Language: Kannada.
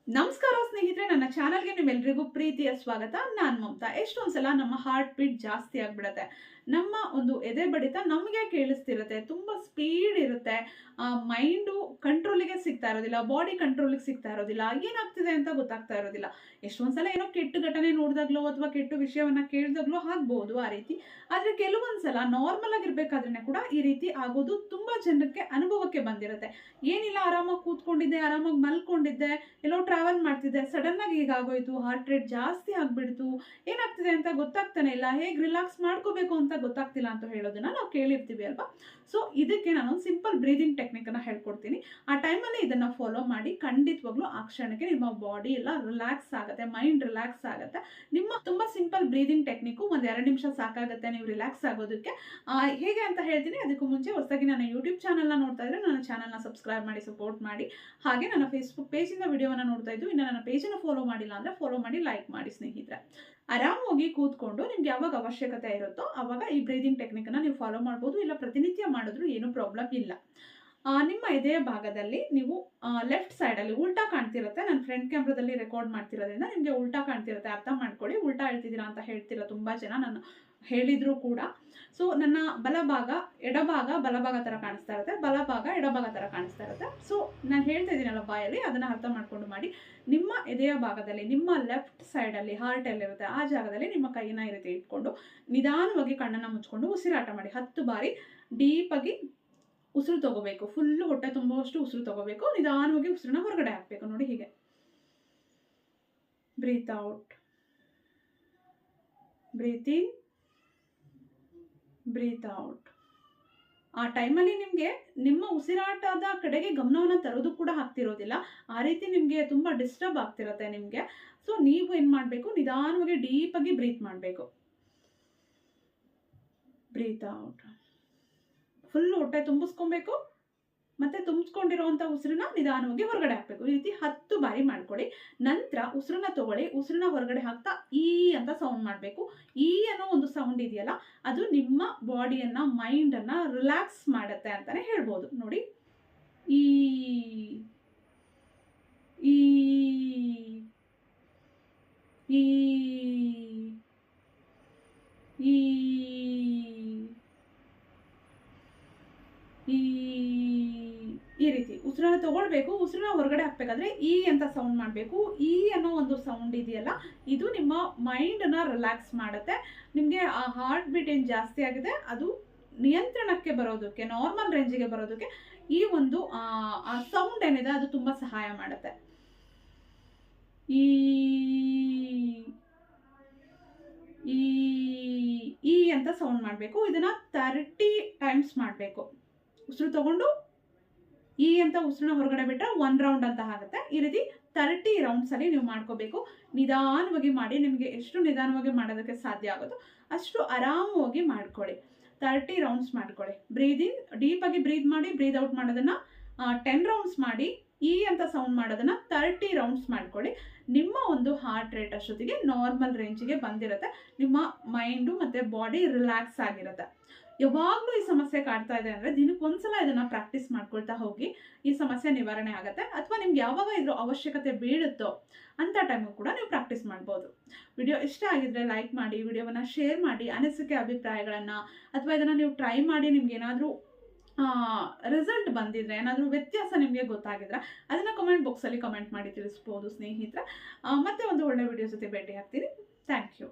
ನಮಸ್ಕಾರ ಸ್ನೇಹಿತರೆ, ನನ್ನ ಚಾನಲ್ಗೆ ನಿಮ್ಮೆಲ್ಲರಿಗೂ ಪ್ರೀತಿಯ ಸ್ವಾಗತ. ನಾನು ಮಮತಾ. ಎಷ್ಟೊಂದ್ಸಲ ನಮ್ಮ ಹಾರ್ಟ್ ಬೀಟ್ ಜಾಸ್ತಿ ಆಗ್ಬಿಡತ್ತೆ, ನಮ್ಮ ಒಂದು ಎದೆ ಬಡಿತ ನಮಗೆ ಕೇಳಿಸ್ತಿರುತ್ತೆ, ತುಂಬಾ ಸ್ಪೀಡ್ ಇರುತ್ತೆ, ಮೈಂಡು ಕಂಟ್ರೋಲಿಗೆ ಸಿಗ್ತಾ ಇರೋದಿಲ್ಲ, ಬಾಡಿ ಕಂಟ್ರೋಲಿಗೆ ಸಿಗ್ತಾ ಇರೋದಿಲ್ಲ, ಏನಾಗ್ತಿದೆ ಅಂತ ಗೊತ್ತಾಗ್ತಾ ಇರೋದಿಲ್ಲ. ಎಷ್ಟೊಂದ್ಸಲ ಏನೋ ಕೆಟ್ಟ ಘಟನೆ ನೋಡಿದಾಗ್ಲೋ ಅಥವಾ ಕೆಟ್ಟ ವಿಷಯವನ್ನ ಕೇಳಿದಾಗ್ಲೋ ಆಗ್ಬಹುದು ಆ ರೀತಿ. ಆದ್ರೆ ಕೆಲವೊಂದ್ಸಲ ನಾರ್ಮಲ್ ಆಗಿರ್ಬೇಕಾದ್ರೆ ಕೂಡ ಈ ರೀತಿ ಆಗೋದು ತುಂಬಾ ಜನಕ್ಕೆ ಅನುಭವಕ್ಕೆ ಬಂದಿರುತ್ತೆ. ಏನಿಲ್ಲ, ಆರಾಮಾಗಿ ಕೂತ್ಕೊಂಡಿದ್ದೆ, ಆರಾಮಾಗಿ ಮಲ್ಕೊಂಡಿದ್ದೆ, ಎಲ್ಲೋ ಟ್ರಾವೆಲ್ ಮಾಡ್ತಿದ್ದೆ, ಸಡನ್ ಆಗಿ ಹೀಗಾಗೋಯ್ತು, ಹಾರ್ಟ್ ರೇಟ್ ಜಾಸ್ತಿ ಆಗ್ಬಿಡ್ತು, ಏನಾಗ್ತಿದೆ ಅಂತ ಗೊತ್ತಾಗ್ತಾನೆ ಇಲ್ಲ, ಹೇಗೆ ರಿಲ್ಯಾಕ್ಸ್ ಮಾಡ್ಕೋಬೇಕು ಅಂತ ಗೊತ್ತಾಗ್ತಿಲ್ಲ ಅಂತ ಹೇಳೋದನ್ನ ನಾವು ಕೇಳಿರ್ತೀವಿ ಅಲ್ವಾ. ಸೊ ಇದಕ್ಕೆ ನಾನೊಂದು ಸಿಂಪಲ್ ಬ್ರೀದಿಂಗ್ ಟೆಕ್ನಿಕ್ ಅನ್ನ ಹೇಳ್ಕೊಡ್ತೀನಿ. ಆ ಟೈಮಲ್ಲಿ ಇದನ್ನ ಫಾಲೋ ಮಾಡಿ ಖಂಡಿತವಾಗ್ಲೂ ಆ ಕ್ಷಣಕ್ಕೆ ನಿಮ್ಮ ಬಾಡಿ ಎಲ್ಲ ರಿಲ್ಯಾಕ್ಸ್ ಆಗುತ್ತೆ, ಮೈಂಡ್ ರಿಲ್ಯಾಕ್ಸ್ ಆಗುತ್ತೆ. ನಿಮ್ಮ ತುಂಬಾ ಸಿಂಪಲ್ ಬ್ರೀದಿಂಗ್ ಟೆಕ್ನಿಕ್, ಒಂದ್ 2 ನಿಮಿಷ ಸಾಕಾಗುತ್ತೆ ನೀವು ರಿಲ್ಯಾಕ್ಸ್ ಆಗೋದಕ್ಕೆ. ಹೇಗೆ ಅಂತ ಹೇಳ್ತೀನಿ. ಅದಕ್ಕೂ ಮುಂಚೆ ಹೊಸದಾಗಿ ನನ್ನ ಯೂಟ್ಯೂಬ್ ಚಾನಲ್ನ ನೋಡ್ತಾ ಇದ್ರೆ ನನ್ನ ಚಾನಲ್ನ ಸಬ್ಸ್ಕ್ರೈಬ್ ಮಾಡಿ ಸಪೋರ್ಟ್ ಮಾಡಿ. ಹಾಗೆ ನನ್ನ ಫೇಸ್ಬುಕ್ ಪೇಜಿಂದ ವಿಡಿಯೋನ ನೋಡ್ತಾ ಇದ್ದು ಇನ್ನು ನನ್ನ ಪೇಜನ್ನು ಫಾಲೋ ಮಾಡಿಲ್ಲ ಅಂದ್ರೆ ಫಾಲೋ ಮಾಡಿ, ಲೈಕ್ ಮಾಡಿ ಸ್ನೇಹಿತರೆ. ಆರಾಮಾಗಿ ಕೂತ್ಕೊಂಡು ನಿಮ್ಗೆ ಯಾವಾಗ ಅವಶ್ಯಕತೆ ಇರುತ್ತೋ ಅವಾಗ ಈ ಬ್ರೀದಿಂಗ್ ಟೆಕ್ನಿಕ್ ಅನ್ನ ನೀವು ಫಾಲೋ ಮಾಡ್ಬೋದು, ಇಲ್ಲ ಪ್ರತಿನಿತ್ಯ ಮಾಡಿದ್ರು ಏನು ಪ್ರಾಬ್ಲಮ್ ಇಲ್ಲ. ನಿಮ್ಮ ಎದೆಯ ಭಾಗದಲ್ಲಿ ನೀವು ಲೆಫ್ಟ್ ಸೈಡ್ ಅಲ್ಲಿ ಉಲ್ಟಾ ಕಾಣ್ತಿರುತ್ತೆ. ನಾನು ಫ್ರಂಟ್ ಕ್ಯಾಮ್ರಾದಲ್ಲಿ ರೆಕಾರ್ಡ್ ಮಾಡ್ತಿರೋದ್ರಿಂದ ನಿಮ್ಗೆ ಉಲ್ಟಾ ಕಾಣ್ತಿರುತ್ತೆ, ಅರ್ಥ ಮಾಡ್ಕೊಳ್ಳಿ. ಉಲ್ಟಾ ಹೇಳ್ತಿದ್ದೀರಾ ಅಂತ ಹೇಳ್ತೀರಾ ತುಂಬಾ ಜನ, ನಾನು ಹೇಳಿದ್ರು ಕೂಡ. ಸೊ ನನ್ನ ಬಲಭಾಗ ಎಡಭಾಗ ಬಲಭಾಗ ತರ ಕಾಣಿಸ್ತಾ ಇರುತ್ತೆ, ಬಲಭಾಗ ಎಡಭಾಗ ತರ ಕಾಣಿಸ್ತಾ ಇರುತ್ತೆ. ಸೊ ನಾನು ಹೇಳ್ತಾ ಇದ್ದೀನಲ್ಲ ಬಾಯಲ್ಲಿ, ಅದನ್ನ ಅರ್ಥ ಮಾಡ್ಕೊಂಡು ಮಾಡಿ. ನಿಮ್ಮ ಎದೆಯ ಭಾಗದಲ್ಲಿ ನಿಮ್ಮ ಲೆಫ್ಟ್ ಸೈಡ್ ಅಲ್ಲಿ ಹಾರ್ಟ್ ಎಲ್ಲಿರುತ್ತೆ ಆ ಜಾಗದಲ್ಲಿ ನಿಮ್ಮ ಕೈನ ಈ ರೀತಿ ಇಟ್ಕೊಂಡು ನಿಧಾನವಾಗಿ ಕಣ್ಣನ್ನ ಮುಚ್ಕೊಂಡು ಉಸಿರಾಟ ಮಾಡಿ. 10 ಬಾರಿ ಡೀಪ್ ಆಗಿ ಉಸಿರು ತಗೋಬೇಕು. ಫುಲ್ ಹೊಟ್ಟೆ ತುಂಬುವಷ್ಟು ಉಸಿರು ತಗೋಬೇಕು. ನಿಧಾನವಾಗಿ ಉಸಿರನ್ನ ಹೊರಗಡೆ ಹಾಕ್ಬೇಕು. ನೋಡಿ ಹೀಗೆ. ಬ್ರೀತ್ ಔಟ್, ಬ್ರೀತ್ ಇನ್, ಬ್ರೀತ್ ಔಟ್. ಆ ಟೈಮಲ್ಲಿ ನಿಮಗೆ ನಿಮ್ಮ ಉಸಿರಾಟದ ಕಡೆಗೆ ಗಮನವನ್ನು ತರೋದು ಕೂಡ ಆಗ್ತಿರೋದಿಲ್ಲ. ಆ ರೀತಿ ನಿಮಗೆ ತುಂಬಾ ಡಿಸ್ಟರ್ಬ್ ಆಗ್ತಿರತ್ತೆ ನಿಮಗೆ. ಸೊ ನೀವು ಏನ್ ಮಾಡಬೇಕು, ನಿಧಾನವಾಗಿ ಡೀಪ್ ಆಗಿ ಬ್ರೀತ್ ಮಾಡಬೇಕು. Breathe out. ಫುಲ್ ಹೊಟ್ಟೆ ತುಂಬಿಸ್ಕೊಬೇಕು, ಮತ್ತೆ ತುಂಬಿಸ್ಕೊಂಡಿರುವಂತ ಉಸಿರನ್ನ ನಿಧಾನವಾಗಿ ಹೊರಗಡೆ ಹಾಕ್ಬೇಕು. ಈ ರೀತಿ 10 ಬಾರಿ ಮಾಡ್ಕೊಳ್ಳಿ. ನಂತರ ಉಸಿರನ್ನ ತಗೊಳ್ಳಿ, ಉಸಿರನ್ನ ಹೊರಗಡೆ ಹಾಕ್ತಾ ಈ ಅಂತ ಸೌಂಡ್ ಮಾಡಬೇಕು. ಈ ಅನ್ನೋ ಒಂದು ಸೌಂಡ್ ಇದೆಯಲ್ಲ, ಅದು ನಿಮ್ಮ ಬಾಡಿಯನ್ನ ಮೈಂಡ್ ಅನ್ನ ರಿಲ್ಯಾಕ್ಸ್ ಮಾಡುತ್ತೆ ಅಂತಾನೆ ಹೇಳ್ಬೋದು. ನೋಡಿ, ಈ ಈ ಈ ಈ ಈ ರೀತಿ ಉಸಿರನ್ನ ತಗೊಳ್ಬೇಕು. ಉಸಿರನ್ನ ಹೊರಗಡೆ ಹಾಕ್ಬೇಕಾದ್ರೆ ಈ ಅಂತ ಸೌಂಡ್ ಮಾಡಬೇಕು. ಈ ಅನ್ನೋ ಒಂದು ಸೌಂಡ್ ಇದೆಯಲ್ಲ, ಇದು ನಿಮ್ಮ ಮೈಂಡ್ ಅನ್ನ ರಿಲ್ಯಾಕ್ಸ್ ಮಾಡುತ್ತೆ. ನಿಮ್ಗೆ ಆ ಹಾರ್ಟ್ ಬೀಟ್ ಏನ್ ಜಾಸ್ತಿ ಆಗಿದೆ ಅದು ನಿಯಂತ್ರಣಕ್ಕೆ ಬರೋದಕ್ಕೆ, ನಾರ್ಮಲ್ ರೇಂಜಿಗೆ ಬರೋದಕ್ಕೆ ಈ ಒಂದು ಆ ಸೌಂಡ್ ಏನಿದೆ ಅದು ತುಂಬಾ ಸಹಾಯ ಮಾಡುತ್ತೆ. ಈ ಈ ಅಂತ ಸೌಂಡ್ ಮಾಡಬೇಕು. ಇದನ್ನ 30 ಟೈಮ್ಸ್ ಮಾಡಬೇಕು. ಉಸಿರು ತಗೊಂಡು ಈ ಅಂತ ಉಸಿರನ್ನ ಹೊರಗಡೆ ಬಿಟ್ಟರೆ 1 ರೌಂಡ್ ಅಂತ ಆಗುತ್ತೆ. ಈ ರೀತಿ 30 ರೌಂಡ್ಸ್ ಅಲ್ಲಿ ನೀವು ಮಾಡ್ಕೋಬೇಕು. ನಿಧಾನವಾಗಿ ಮಾಡಿ. ನಿಮಗೆ ಎಷ್ಟು ನಿಧಾನವಾಗಿ ಮಾಡೋದಕ್ಕೆ ಸಾಧ್ಯ ಆಗುತ್ತೋ ಅಷ್ಟು ಆರಾಮವಾಗಿ ಮಾಡ್ಕೊಳ್ಳಿ. 30 ರೌಂಡ್ಸ್ ಮಾಡ್ಕೊಳ್ಳಿ. ಬ್ರೀದ್ ಇನ್, ಡೀಪ್ ಆಗಿ ಬ್ರೀದ್ ಮಾಡಿ. ಬ್ರೀದ್ ಔಟ್ ಮಾಡೋದನ್ನ 10 ರೌಂಡ್ಸ್ ಮಾಡಿ. ಈ ಅಂತ ಸೌಂಡ್ ಮಾಡೋದನ್ನ 30 ರೌಂಡ್ಸ್ ಮಾಡ್ಕೊಳ್ಳಿ. ನಿಮ್ಮ ಒಂದು ಹಾರ್ಟ್ ರೇಟ್ ಅಷ್ಟೊತ್ತಿಗೆ ನಾರ್ಮಲ್ ರೇಂಜಿಗೆ ಬಂದಿರುತ್ತೆ. ನಿಮ್ಮ ಮೈಂಡು ಮತ್ತೆ ಬಾಡಿ ರಿಲ್ಯಾಕ್ಸ್ ಆಗಿರುತ್ತೆ. ಯಾವಾಗಲೂ ಈ ಸಮಸ್ಯೆ ಕಾಡ್ತಾ ಇದೆ ಅಂದರೆ ದಿನಕ್ಕೊಂದ್ಸಲ ಇದನ್ನ ಪ್ರಾಕ್ಟೀಸ್ ಮಾಡ್ಕೊಳ್ತಾ ಹೋಗಿ, ಈ ಸಮಸ್ಯೆ ನಿವಾರಣೆ ಆಗುತ್ತೆ. ಅಥವಾ ನಿಮ್ಗೆ ಯಾವಾಗ ಇದ್ರ ಅವಶ್ಯಕತೆ ಬೀಳುತ್ತೋ ಅಂತ ಟೈಮು ಕೂಡ ನೀವು ಪ್ರಾಕ್ಟೀಸ್ ಮಾಡ್ಬೋದು. ವಿಡಿಯೋ ಇಷ್ಟ ಆಗಿದ್ರೆ ಲೈಕ್ ಮಾಡಿ, ವಿಡಿಯೋವನ್ನ ಶೇರ್ ಮಾಡಿ. ಅನಿಸಿಕೆ ಅಭಿಪ್ರಾಯಗಳನ್ನ ಅಥವಾ ಇದನ್ನ ನೀವು ಟ್ರೈ ಮಾಡಿ ನಿಮ್ಗೆ ಏನಾದರೂ ರಿಸಲ್ಟ್ ಬಂದಿದ್ರೆ, ಏನಾದರೂ ವ್ಯತ್ಯಾಸ ನಿಮಗೆ ಗೊತ್ತಾಗಿದ್ರೆ ಅದನ್ನ ಕಮೆಂಟ್ ಬಾಕ್ಸಲ್ಲಿ ಕಮೆಂಟ್ ಮಾಡಿ ತಿಳಿಸ್ಬೋದು ಸ್ನೇಹಿತರೆ. ಮತ್ತೆ ಒಂದು ಒಳ್ಳೆ ವಿಡಿಯೋ ಜೊತೆ ಭೇಟಿ ಆಗ್ತೀನಿ. Thank you.